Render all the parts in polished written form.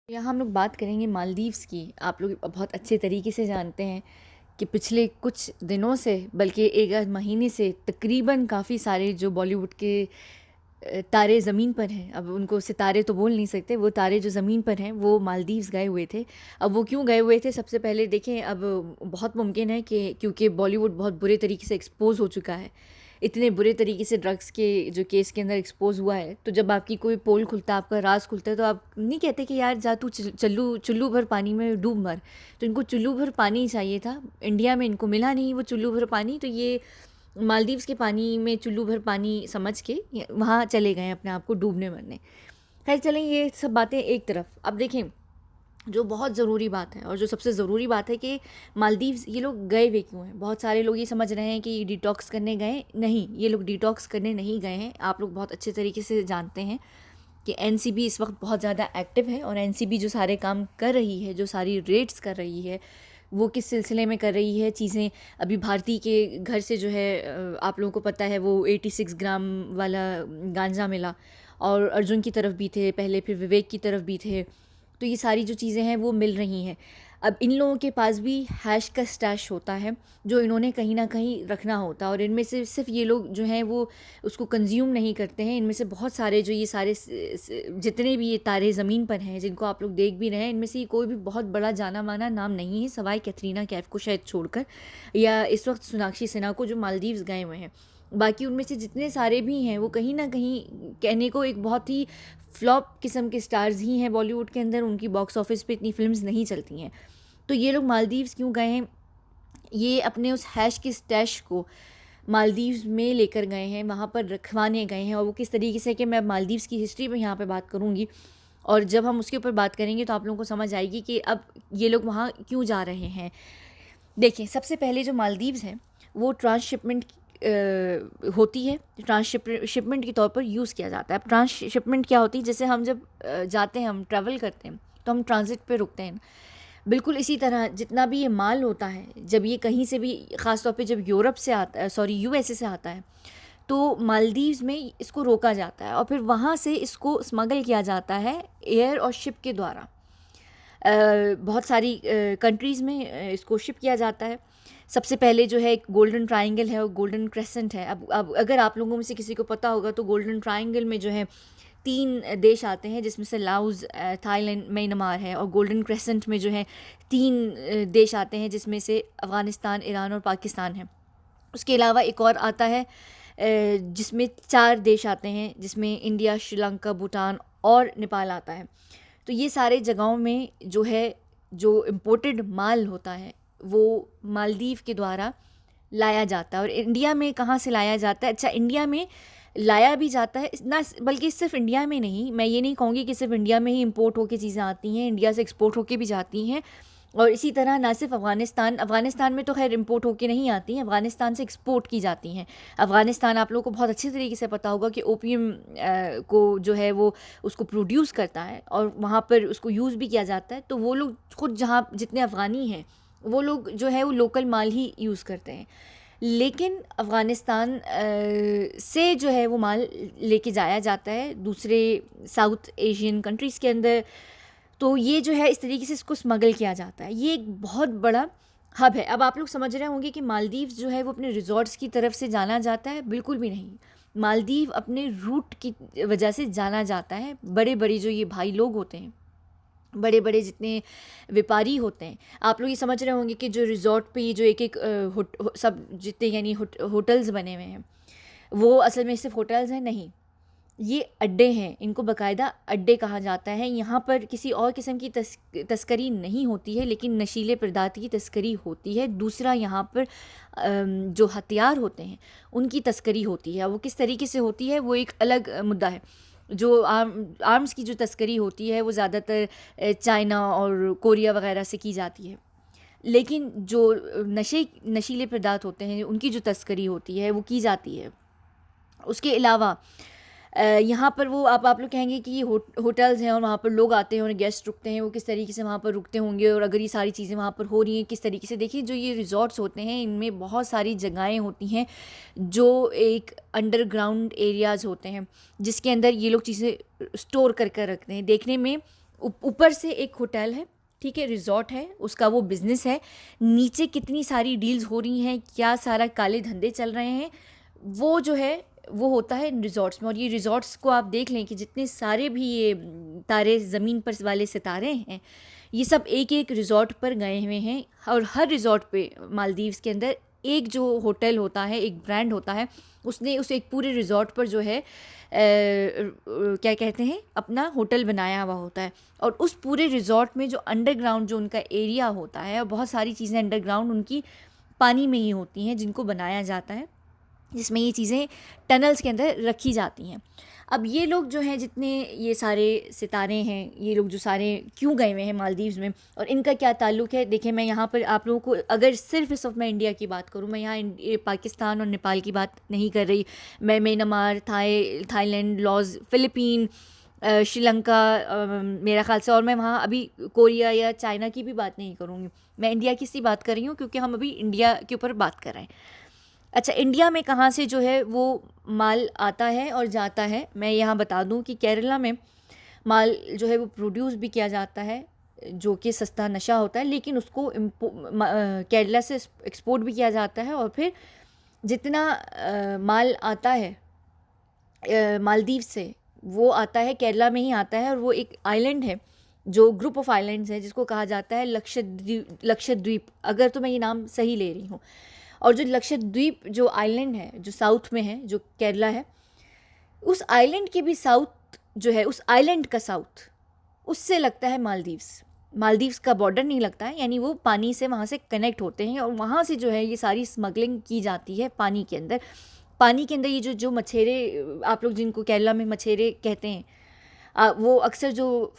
यहाँ हम लोग बात करेंगे मालदीव्स की। आप लोग बहुत अच्छे तरीके से जानते हैं कि पिछले कुछ दिनों से, बल्कि एक आध महीने से तकरीबन काफ़ी सारे जो बॉलीवुड के तारे ज़मीन पर हैं, अब उनको सितारे तो बोल नहीं सकते, वो तारे जो ज़मीन पर हैं वो मालदीव्स गए हुए थे। अब वो क्यों गए हुए थे, सबसे पहले देखें। अब बहुत मुमकिन है कि क्योंकि बॉलीवुड बहुत बुरे तरीके से एक्सपोज़ हो चुका है, इतने बुरे तरीके से ड्रग्स के जो केस के अंदर एक्सपोज़ हुआ है, तो जब आपकी कोई पोल खुलता है, आपका राज खुलता है, तो आप नहीं कहते कि यार जा तू चुल्लू भर पानी में डूब मर। तो इनको चुल्लू भर पानी चाहिए था, इंडिया में इनको मिला नहीं वो चुल्लू भर पानी, तो ये मालदीव्स के पानी में चुल्लू भर पानी समझ के वहाँ चले गए अपने आप को डूबने मरने। खैर चलें, ये सब बातें एक तरफ। अब देखें, जो बहुत ज़रूरी बात है और जो सबसे ज़रूरी बात है कि मालदीव्स ये लोग गए वे क्यों हैं। बहुत सारे लोग ये समझ रहे हैं कि डिटॉक्स करने गए, नहीं, ये लोग डिटॉक्स करने नहीं गए हैं। आप लोग बहुत अच्छे तरीके से जानते हैं कि एनसीबी इस वक्त बहुत ज़्यादा एक्टिव है, और एनसीबी जो सारे काम कर रही है, जो सारी रेड्स कर रही है, वो किस सिलसिले में कर रही है चीज़ें। अभी भारती के घर से जो है आप लोगों को पता है वो 86 ग्राम वाला गांजा मिला, और अर्जुन की तरफ भी थे पहले, फिर विवेक की तरफ भी थे। तो ये सारी जो चीज़ें हैं वो मिल रही हैं। अब इन लोगों के पास भी हैश का स्टैश होता है जो इन्होंने कहीं ना कहीं रखना होता है, और इनमें से सिर्फ ये लोग जो हैं वो उसको कंज्यूम नहीं करते हैं। इनमें से बहुत सारे जो ये सारे जितने भी ये तारे ज़मीन पर हैं जिनको आप लोग देख भी रहे हैं, इनमें से कोई भी बहुत बड़ा जाना माना नाम नहीं है, सवाए कैथरीना कैफ को शायद छोड़कर, या इस वक्त सोनाक्षी सिन्हा को जो मालदीव्स गए हुए हैं। बाकी उनमें से जितने सारे भी हैं वो कहीं ना कहीं कहने को एक बहुत ही फ्लॉप किस्म के स्टार्स ही हैं बॉलीवुड के अंदर, उनकी बॉक्स ऑफिस पे इतनी फिल्म्स नहीं चलती हैं। तो ये लोग मालदीव्स क्यों गए हैं, ये अपने उस हैश के स्टैश को मालदीव्स में लेकर गए हैं, वहाँ पर रखवाने गए हैं। और वो किस तरीके से, कि मैं मालदीव्स की हिस्ट्री में यहाँ पे बात करूँगी, और जब हम उसके ऊपर बात करेंगे तो आप लोगों को समझ आएगी कि अब ये लोग वहाँ क्यों जा रहे हैं। देखिए, सबसे पहले जो मालदीव्स हैं वो ट्रांसशिपमेंट होती है, ट्रांसशिपमेंट के तौर पर यूज़ किया जाता है। अब ट्रांसशिपमेंट क्या होती है, जैसे हम जब जाते हैं, हम ट्रैवल करते हैं, तो हम ट्रांजिट पे रुकते हैं। बिल्कुल इसी तरह जितना भी ये माल होता है, जब ये कहीं से भी, ख़ास तौर पे जब यूरोप से आता है, सॉरी यूएसए से आता है, तो मालदीव्स में इसको रोका जाता है और फिर वहाँ से इसको स्मगल किया जाता है एयर और शिप के द्वारा। बहुत सारी कंट्रीज़ में इसको शिप किया जाता है। सबसे पहले जो है एक गोल्डन ट्रायंगल है और गोल्डन क्रेसेंट है। अब अगर आप लोगों में से किसी को पता होगा तो गोल्डन ट्रायंगल में जो है 3 देश आते हैं, जिसमें से लाओस, थाईलैंड, म्यांमार है, और गोल्डन क्रेसेंट में जो है 3 देश आते हैं, जिसमें से अफ़गानिस्तान, ईरान और पाकिस्तान है। उसके अलावा एक और आता है जिसमें 4 देश आते हैं, जिसमें इंडिया, श्रीलंका, भूटान और नेपाल आता है। तो ये सारे जगहों में जो है, जो इम्पोर्टेड माल होता है वो मालदीव के द्वारा लाया जाता है। और इंडिया में कहाँ से लाया जाता है? अच्छा, इंडिया में लाया भी जाता है ना, बल्कि सिर्फ इंडिया में नहीं, मैं ये नहीं कहूँगी कि सिर्फ इंडिया में ही इंपोर्ट होकर चीज़ें आती हैं, इंडिया से एक्सपोर्ट होकर भी जाती हैं। और इसी तरह ना सिर्फ अफ़गानिस्तान में तो खैर इंपोर्ट होके नहीं आती हैं, अफ़गानिस्तान से एक्सपोर्ट की जाती हैं। अफ़गानिस्तान आप लोगों को बहुत अच्छे तरीके से पता होगा कि ओपियम को जो है वो उसको प्रोड्यूस करता है और वहाँ पर उसको यूज़ भी किया जाता है। तो वो लोग खुद, जहाँ जितने अफ़गानी हैं, वो लोग जो है वो लोकल माल ही यूज़ करते हैं। लेकिन अफ़गानिस्तान से जो है वो माल लेके जाया जाता है दूसरे साउथ एशियन कंट्रीज़ के अंदर। तो ये जो है इस तरीके से इसको स्मगल किया जाता है। ये एक बहुत बड़ा हब है। अब आप लोग समझ रहे होंगे कि मालदीव्स जो है वो अपने रिज़ॉर्ट्स की तरफ से जाना जाता है, बिल्कुल भी नहीं। मालदीव अपने रूट की वजह से जाना जाता है। बड़े बड़े जो ये भाई लोग होते हैं, बड़े बड़े जितने व्यापारी होते हैं, आप लोग ये समझ रहे होंगे कि जो रिज़ॉर्ट पे ये जो एक एक सब जितने यानी होटल्स बने हुए हैं, वो असल में सिर्फ होटल्स हैं नहीं, ये अड्डे हैं। इनको बाकायदा अड्डे कहा जाता है। यहाँ पर किसी और किस्म की तस्करी नहीं होती है, लेकिन नशीले पदार्थ की तस्करी होती है। दूसरा, यहाँ पर जो हथियार होते हैं उनकी तस्करी होती है। वो किस तरीके से होती है वो एक अलग मुद्दा है। जो आर्म्स की जो तस्करी होती है वो ज़्यादातर चाइना और कोरिया वगैरह से की जाती है। लेकिन जो नशीले पदार्थ होते हैं उनकी जो तस्करी होती है वो की जाती है। उसके अलावा यहाँ पर वो आप लोग कहेंगे कि ये होटल्स हैं और वहाँ पर लोग आते हैं और गेस्ट रुकते हैं, वो किस तरीके से वहाँ पर रुकते होंगे, और अगर ये सारी चीज़ें वहाँ पर हो रही हैं किस तरीके से। देखिए, जो ये रिज़ॉर्ट्स होते हैं इनमें बहुत सारी जगहें होती हैं जो एक अंडरग्राउंड एरियाज़ होते हैं, जिसके अंदर ये लोग चीज़ें स्टोर कर कर रखते हैं। देखने में ऊपर से एक होटल है, ठीक है, रिजॉर्ट है, उसका वो बिजनेस है, नीचे कितनी सारी डील्स हो रही हैं, क्या सारा काले धंधे चल रहे हैं, वो जो है वो होता है इन रिजॉर्ट्स में। और ये रिजॉर्ट्स को आप देख लें कि जितने सारे भी ये तारे ज़मीन पर वाले सितारे हैं, ये सब एक एक रिजॉर्ट पर गए हुए हैं। और हर रिजॉर्ट पे मालदीव्स के अंदर एक जो होटल होता है, एक ब्रांड होता है, उसने उस एक पूरे रिजॉर्ट पर जो है क्या कहते हैं, अपना होटल बनाया हुआ होता है। और उस पूरे रिजॉर्ट में जो अंडरग्राउंड जो उनका एरिया होता है, और बहुत सारी चीज़ें अंडरग्राउंड उनकी पानी में ही होती हैं जिनको बनाया जाता है, जिसमें ये चीज़ें टनल्स के अंदर रखी जाती हैं। अब ये लोग जो हैं, जितने ये सारे सितारे हैं, ये लोग जो सारे क्यों गए हुए हैं मालदीव्स में और इनका क्या ताल्लुक़ है, देखिए मैं यहाँ पर आप लोगों को अगर सिर्फ इस वक्त मैं इंडिया की बात करूँ, मैं यहाँ पाकिस्तान और नेपाल की बात नहीं कर रही, मैं म्यांमार, थाईलैंड, लॉज, फ़िलिपीन, श्रीलंका, मेरा ख़्याल से, और मैं वहाँ अभी कोरिया या चाइना की भी बात नहीं करूँगी, मैं इंडिया की सी बात कर रही हूँ क्योंकि हम अभी इंडिया के ऊपर बात कर रहे हैं। अच्छा, इंडिया में कहाँ से जो है वो माल आता है और जाता है, मैं यहाँ बता दूँ कि केरला में माल जो है वो प्रोड्यूस भी किया जाता है, जो कि सस्ता नशा होता है, लेकिन उसको केरला से एक्सपोर्ट भी किया जाता है। और फिर जितना माल आता है मालदीव से, वो आता है केरला में ही आता है। और वो एक आइलैंड है, जो ग्रुप ऑफ आइलैंड्स है, जिसको कहा जाता है लक्षद्वीप, अगर तो मैं ये नाम सही ले रही हूँ। और जो लक्षद्वीप जो आइलैंड है, जो साउथ में है, जो केरला है, उस आइलैंड के भी साउथ जो है, उस आइलैंड का साउथ, उससे लगता है मालदीव्स का बॉर्डर नहीं लगता है, यानी वो पानी से वहाँ से कनेक्ट होते हैं। और वहाँ से जो है ये सारी स्मगलिंग की जाती है पानी के अंदर। ये जो मछेरे, आप लोग जिनको केरला में मछेरे कहते हैं, वो अक्सर जो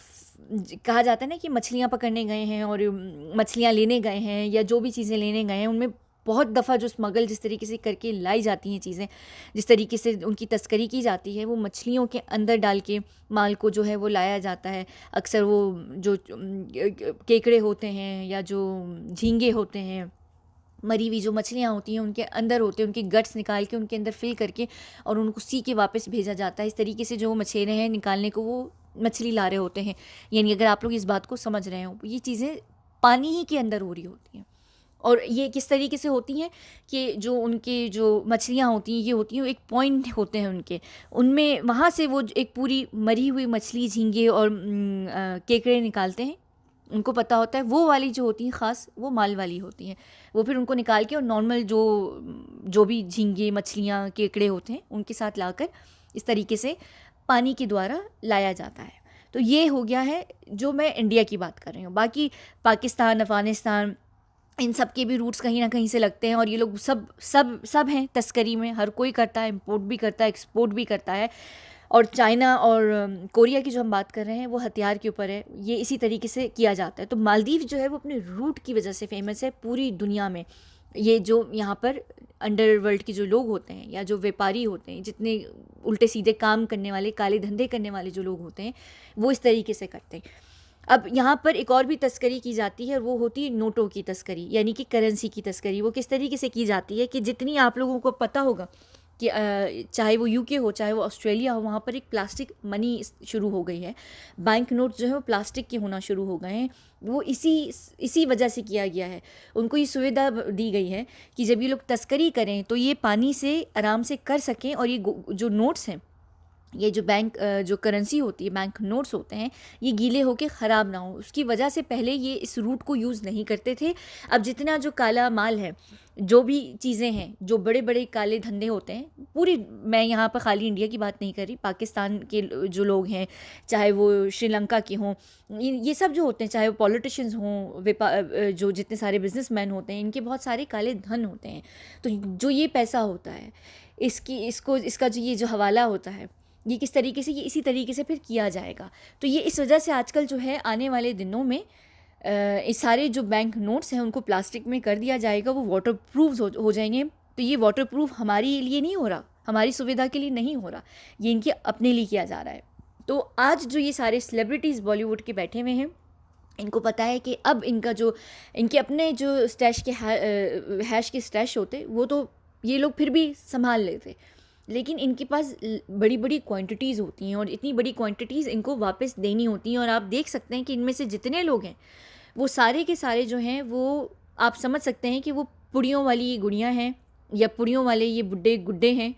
कहा जाता है ना कि मछलियाँ पकड़ने गए हैं और मछलियाँ लेने गए हैं या जो भी चीज़ें लेने गए हैं, उनमें बहुत दफ़ा जो स्मगल जिस तरीके से करके लाई जाती हैं चीज़ें, जिस तरीके से उनकी तस्करी की जाती है, वो मछलियों के अंदर डाल के माल को जो है वो लाया जाता है। अक्सर वो जो केकड़े होते हैं या जो झींगे होते हैं, मरी हुई जो मछलियाँ होती हैं, उनके अंदर होते हैं, उनके गट्स निकाल के उनके अंदर फिल करके और उनको सी के वापस भेजा जाता है। इस तरीके से जो मछेरे हैं निकालने को वो मछली ला रहे होते हैं। यानी अगर आप लोग इस बात को समझ रहे हो, ये चीज़ें पानी ही के अंदर हो रही होती हैं। और ये किस तरीके से होती हैं कि जो उनके जो मछलियाँ होती हैं, ये होती हैं, एक पॉइंट होते हैं उनके, उनमें वहाँ से वो एक पूरी मरी हुई मछली, झींगे और केकड़े निकालते हैं। उनको पता होता है वो वाली जो होती हैं ख़ास, वो माल वाली होती हैं। वो फिर उनको निकाल के और नॉर्मल जो भी झींगे, मछलियाँ, केकड़े होते हैं, उनके साथ लाकर इस तरीके से पानी के द्वारा लाया जाता है। तो ये हो गया है जो मैं इंडिया की बात कर रही हूँ। बाकी पाकिस्तान, अफ़गानिस्तान, इन सब के भी रूट्स कहीं ना कहीं से लगते हैं। और ये लोग सब सब सब हैं तस्करी में, हर कोई करता है, इंपोर्ट भी करता है, एक्सपोर्ट भी करता है। और चाइना और कोरिया की जो हम बात कर रहे हैं, वो हथियार के ऊपर है, ये इसी तरीके से किया जाता है। तो मालदीव जो है वो अपने रूट की वजह से फेमस है पूरी दुनिया में। ये जो यहाँ पर अंडरवर्ल्ड के जो लोग होते हैं या जो व्यापारी होते हैं, जितने उल्टे सीधे काम करने वाले, काले धंधे करने वाले जो लोग होते हैं, वो इस तरीके से करते हैं। अब यहाँ पर एक और भी तस्करी की जाती है, वो होती है नोटों की तस्करी, यानी कि करेंसी की तस्करी। वो किस तरीके से की जाती है कि जितनी आप लोगों को पता होगा कि चाहे वो यूके हो, चाहे वो ऑस्ट्रेलिया हो, वहाँ पर एक प्लास्टिक मनी शुरू हो गई है। बैंक नोट जो है वो प्लास्टिक के होना शुरू हो गए हैं। वो इसी वजह से किया गया है। उनको ये सुविधा दी गई है कि जब ये लोग तस्करी करें तो ये पानी से आराम से कर सकें। और ये जो नोट्स हैं, ये जो जो करेंसी होती है, बैंक नोट्स होते हैं, ये गीले होके ख़राब ना हो, उसकी वजह से पहले ये इस रूट को यूज़ नहीं करते थे। अब जितना जो काला माल है, जो भी चीज़ें हैं, जो बड़े बड़े काले धंधे होते हैं, पूरी, मैं यहाँ पर खाली इंडिया की बात नहीं कर रही, पाकिस्तान के जो लोग हैं, चाहे वो श्रीलंका के हों, ये सब जो होते हैं, चाहे वो पॉलिटिशियंस हों, जो जितने सारे बिजनेसमैन होते हैं, इनके बहुत सारे काले धन होते हैं। तो जो ये पैसा होता है, इसका जो ये जो हवाला होता है, ये किस तरीके से, ये इसी तरीके से फिर किया जाएगा। तो ये इस वजह से आजकल जो है आने वाले दिनों में इस सारे जो बैंक नोट्स हैं उनको प्लास्टिक में कर दिया जाएगा, वो वाटर प्रूफ हो जाएंगे। तो ये वाटर प्रूफ हमारे लिए नहीं हो रहा, हमारी सुविधा के लिए नहीं हो रहा, ये इनके अपने लिए किया जा रहा है। तो आज जो ये सारे सेलिब्रिटीज़ बॉलीवुड के बैठे हुए हैं, इनको पता है कि अब इनके अपने जो स्टैश के हैश के स्टैश होते, वो तो ये लोग फिर भी संभाल लेते, लेकिन इनके पास बड़ी बड़ी क्वांटिटीज़ होती हैं और इतनी बड़ी क्वांटिटीज़ इनको वापस देनी होती हैं। और आप देख सकते हैं कि इनमें से जितने लोग हैं वो सारे के सारे जो हैं वो आप समझ सकते हैं कि वो पुड़ियों वाली ये गुड़ियाँ हैं या पुड़ियों वाले ये बुड्ढे गुड्डे हैं।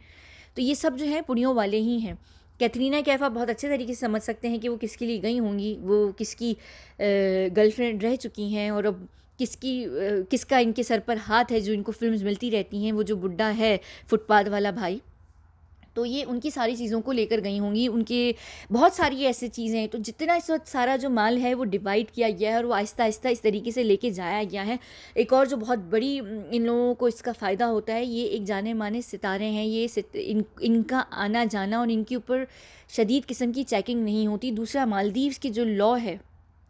तो ये सब जो है पुड़ियों वाले ही हैं। कैटरीना कैफ आप बहुत अच्छे तरीके से समझ सकते हैं कि वो किसके लिए गई होंगी, वो किसकी गर्लफ्रेंड रह चुकी हैं और अब किसका इनके सर पर हाथ है जो इनको फिल्म्स मिलती रहती हैं। वो जो बुड्ढा है फुटपाथ वाला भाई, तो ये उनकी सारी चीज़ों को लेकर गई होंगी। उनके बहुत सारी ऐसी चीज़ें हैं। तो जितना इस वक्त सारा जो माल है वो डिवाइड किया गया है और वो आहिस्ता आहिस्ता इस तरीके से लेके जाया गया है। एक और जो बहुत बड़ी इन लोगों को इसका फ़ायदा होता है, ये एक जाने माने सितारे हैं। इनका आना जाना और इनके ऊपर शदीद किस्म की चेकिंग नहीं होती। दूसरा, मालदीव्स की जो लॉ है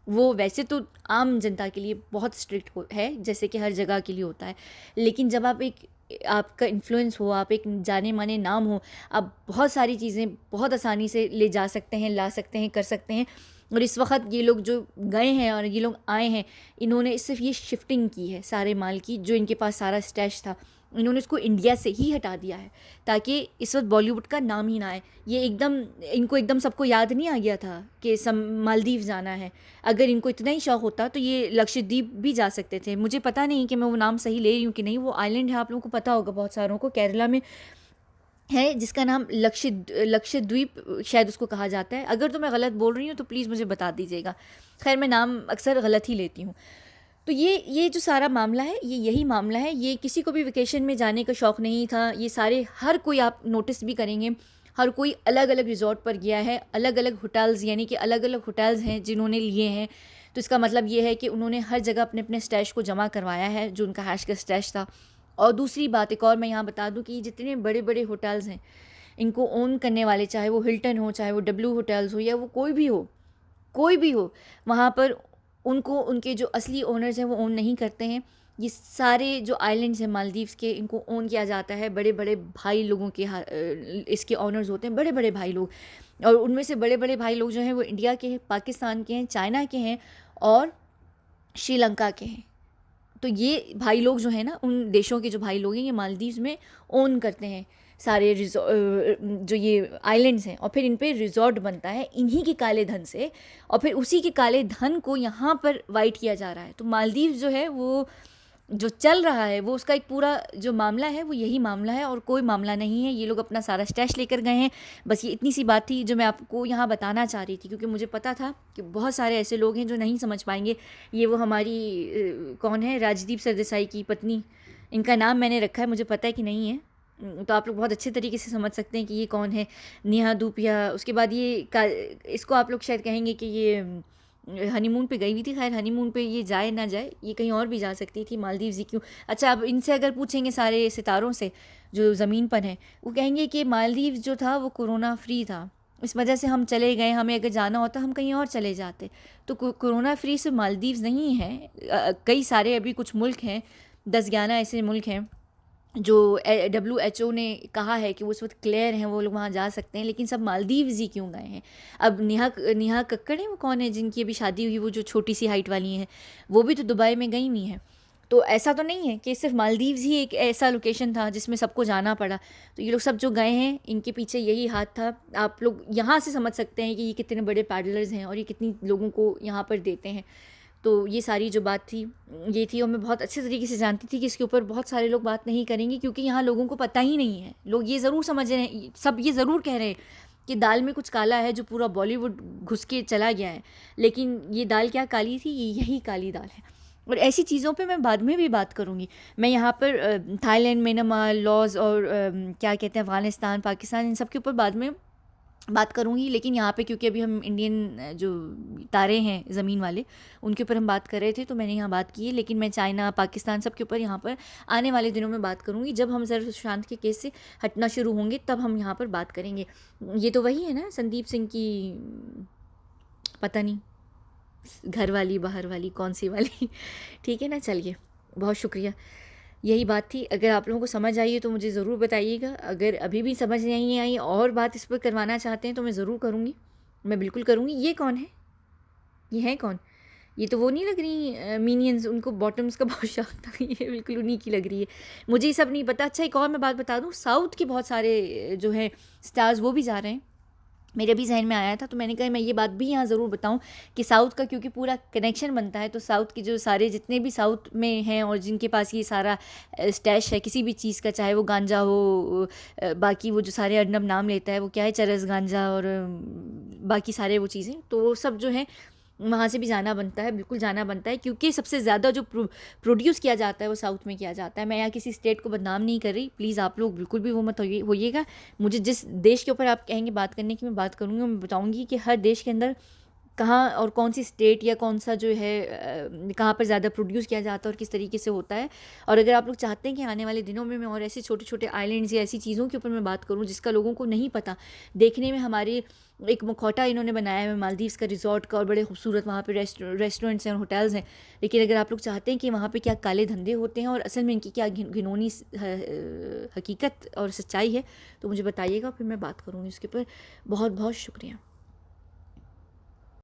वो वैसे तो आम जनता के लिए बहुत स्ट्रिक्ट है, जैसे कि हर जगह के लिए होता है। लेकिन जब आपका इन्फ्लुएंस हो, आप एक जाने माने नाम हो, आप बहुत सारी चीज़ें बहुत आसानी से ले जा सकते हैं, ला सकते हैं, कर सकते हैं। और इस वक्त ये लोग जो गए हैं और ये लोग आए हैं, इन्होंने सिर्फ ये शिफ्टिंग की है सारे माल की। जो इनके पास सारा स्टैश था इन्होंने इसको इंडिया से ही हटा दिया है ताकि इस वक्त बॉलीवुड का नाम ही ना आए। ये इनको एकदम सबको याद नहीं आ गया था कि मालदीव जाना है। अगर इनको इतना ही शौक़ होता तो ये लक्षद्वीप भी जा सकते थे। मुझे पता नहीं कि मैं वो नाम सही ले रही हूँ कि नहीं। वो आइलैंड है, आप लोगों को पता होगा, बहुत सारों को, केरला में है, जिसका नाम लक्षद्वीप शायद उसको कहा जाता है। अगर तो मैं गलत बोल रही हूँ तो प्लीज़ मुझे बता दीजिएगा। खैर, मैं नाम अक्सर गलत ही लेती हूँ। तो ये जो सारा मामला है, ये यही मामला है। ये किसी को भी वेकेशन में जाने का शौक़ नहीं था। ये सारे, हर कोई, आप नोटिस भी करेंगे, हर कोई अलग अलग रिजॉर्ट पर गया है, अलग अलग होटल्स, यानी कि अलग अलग होटल्स हैं जिन्होंने लिए हैं। तो इसका मतलब ये है कि उन्होंने हर जगह अपने अपने स्टैश को जमा करवाया है जो उनका हैश का स्टैश था। और दूसरी बात एक और मैं यहाँ बता दूँ कि जितने बड़े बड़े होटल्स हैं, इनको ओन करने वाले, चाहे वो हिल्टन हो, चाहे वो डब्ल्यू होटल्स हो, या वो कोई भी हो, वहाँ पर उनको उनके जो असली ओनर्स हैं वो ओन नहीं करते हैं। ये सारे जो आइलैंड्स हैं मालदीव्स के, इनको ओन किया जाता है बड़े बड़े भाई लोगों के इसके ओनर्स होते हैं बड़े बड़े भाई लोग। और उनमें से बड़े बड़े भाई लोग जो हैं वो इंडिया के हैं, पाकिस्तान के हैं, चाइना के हैं और श्रीलंका के हैं। तो ये भाई लोग जो हैं ना, उन देशों के जो भाई लोग हैं, ये मालदीव्स में ओन करते हैं सारे जो ये आइलैंड्स हैं। और फिर इन पे रिजॉर्ट बनता है इन्हीं के काले धन से, और फिर उसी के काले धन को यहाँ पर वाइट किया जा रहा है। तो मालदीव्स जो है वो जो चल रहा है, वो उसका एक पूरा जो मामला है वो यही मामला है और कोई मामला नहीं है। ये लोग अपना सारा स्टैश लेकर गए हैं। बस ये इतनी सी बात थी जो मैं आपको यहाँ बताना चाह रही थी, क्योंकि मुझे पता था कि बहुत सारे ऐसे लोग हैं जो नहीं समझ पाएंगे। ये वो हमारी कौन है, राजदीप सरदेसाई की पत्नी, इनका नाम मैंने रखा है, मुझे पता है कि नहीं है, तो आप लोग बहुत अच्छे तरीके से समझ सकते हैं कि ये कौन है, नेहा धूपिया। उसके बाद इसको आप लोग शायद कहेंगे कि ये हनीमून पे गई हुई थी। खैर, हनीमून पे ये जाए ना जाए, ये कहीं और भी जा सकती थी, मालदीव्स ही क्यों। अच्छा, अब इनसे अगर पूछेंगे सारे सितारों से जो ज़मीन पर हैं, वो कहेंगे कि मालदीव्स जो था वो कोरोना फ्री था, इस वजह से हम चले गए। हमें अगर जाना होता हम कहीं और चले जाते। तो कोरोना फ्री सिर्फ मालदीव्स नहीं है, कई सारे अभी कुछ मुल्क हैं, 10-11 ऐसे मुल्क हैं जो WHO ने कहा है कि वो इस वक्त क्लियर हैं, वो लोग वहाँ जा सकते हैं। लेकिन सब मालदीव्स ही क्यों गए हैं? अब नेहा कक्कड़ है, वो कौन है जिनकी अभी शादी हुई, वो जो छोटी सी हाइट वाली हैं, वो भी तो दुबई में गई हुई हैं। तो ऐसा तो नहीं है कि सिर्फ मालदीव्स ही एक ऐसा लोकेशन था जिसमें सबको जाना पड़ा। तो ये लोग सब जो गए हैं, इनके पीछे यही हाथ था। आप लोग यहाँ से समझ सकते हैं कि ये कितने बड़े पैडलर्स हैं और ये कितनी लोगों को यहाँ पर देते हैं। तो ये सारी जो बात थी ये थी, और मैं बहुत अच्छे तरीके से जानती थी कि इसके ऊपर बहुत सारे लोग बात नहीं करेंगे, क्योंकि यहाँ लोगों को पता ही नहीं है। लोग ये ज़रूर समझ रहे हैं, सब ये ज़रूर कह रहे हैं कि दाल में कुछ काला है जो पूरा बॉलीवुड घुस के चला गया है। लेकिन ये दाल क्या काली थी, ये यही काली दाल है। और ऐसी चीज़ों पे मैं बाद में भी बात करूँगी। मैं यहाँ पर थाईलैंड, म्यांमार लॉज और क्या कहते हैं, अफ़गानिस्तान, पाकिस्तान, इन सब के ऊपर बाद में बात करूँगी। लेकिन यहाँ पे क्योंकि अभी हम इंडियन जो तारे हैं ज़मीन वाले, उनके ऊपर हम बात कर रहे थे, तो मैंने यहाँ बात की है। लेकिन मैं चाइना, पाकिस्तान, सब के ऊपर यहाँ पर आने वाले दिनों में बात करूँगी। जब हम सर सुशांत के केस से हटना शुरू होंगे तब हम यहाँ पर बात करेंगे। ये तो वही है ना, संदीप सिंह की, पता नहीं घर वाली बाहर वाली कौन सी वाली ठीक है ना। चलिए, बहुत शुक्रिया। यही बात थी। अगर आप लोगों को समझ आई है तो मुझे ज़रूर बताइएगा। अगर अभी भी समझ नहीं आई और बात इस पर करवाना चाहते हैं तो मैं ज़रूर करूँगी, मैं बिल्कुल करूँगी। ये कौन है? ये है कौन? ये तो वो नहीं लग रही मिनियंस, उनको बॉटम्स का बहुत शौक था, ये बिल्कुल उन्हीं की लग रही है। मुझे ये सब नहीं पता। अच्छा एक और मैं बात बता दूँ, साउथ के बहुत सारे जो है स्टार्स वो भी जा रहे हैं। मेरे भी जहन में आया था तो मैंने कहा मैं ये बात भी यहाँ ज़रूर बताऊँ कि साउथ का क्योंकि पूरा कनेक्शन बनता है, तो साउथ के जो सारे जितने भी साउथ में हैं और जिनके पास ये सारा स्टैश है किसी भी चीज़ का, चाहे वो गांजा हो, बाकी वो जो सारे अर्नब नाम लेता है वो क्या है, चरस गांजा और बाकी सारे वो चीज़ें, तो वो सब जो है वहाँ से भी जाना बनता है, बिल्कुल जाना बनता है, क्योंकि सबसे ज़्यादा जो प्रोड्यूस किया जाता है वो साउथ में किया जाता है। मैं यहाँ किसी स्टेट को बदनाम नहीं कर रही, प्लीज़ आप लोग बिल्कुल भी वो मत होइएगा। मुझे जिस देश के ऊपर आप कहेंगे बात करने की मैं बात करूँगी, मैं बताऊँगी कि हर देश के अंदर कहाँ और कौन सी स्टेट या कौन सा जो है कहाँ पर ज़्यादा प्रोड्यूस किया जाता है और किस तरीके से होता है। और अगर आप लोग चाहते हैं कि आने वाले दिनों में मैं और ऐसे छोटे छोटे आइलैंड्स या ऐसी चीज़ों के ऊपर मैं बात करूँ जिसका लोगों को नहीं पता, देखने में हमारे एक मुखौटा इन्होंने बनाया है मालदीव्स का रिजॉर्ट का, और बड़े खूबसूरत वहाँ पे रेस्टोरेंट्स हैं और होटल्स हैं, लेकिन अगर आप लोग चाहते हैं कि वहाँ पे क्या काले धंधे होते हैं और असल में इनकी क्या घिनौनी हकीकत और सच्चाई है, तो मुझे बताइएगा, फिर मैं बात करूँगी उसके ऊपर। बहुत बहुत शुक्रिया।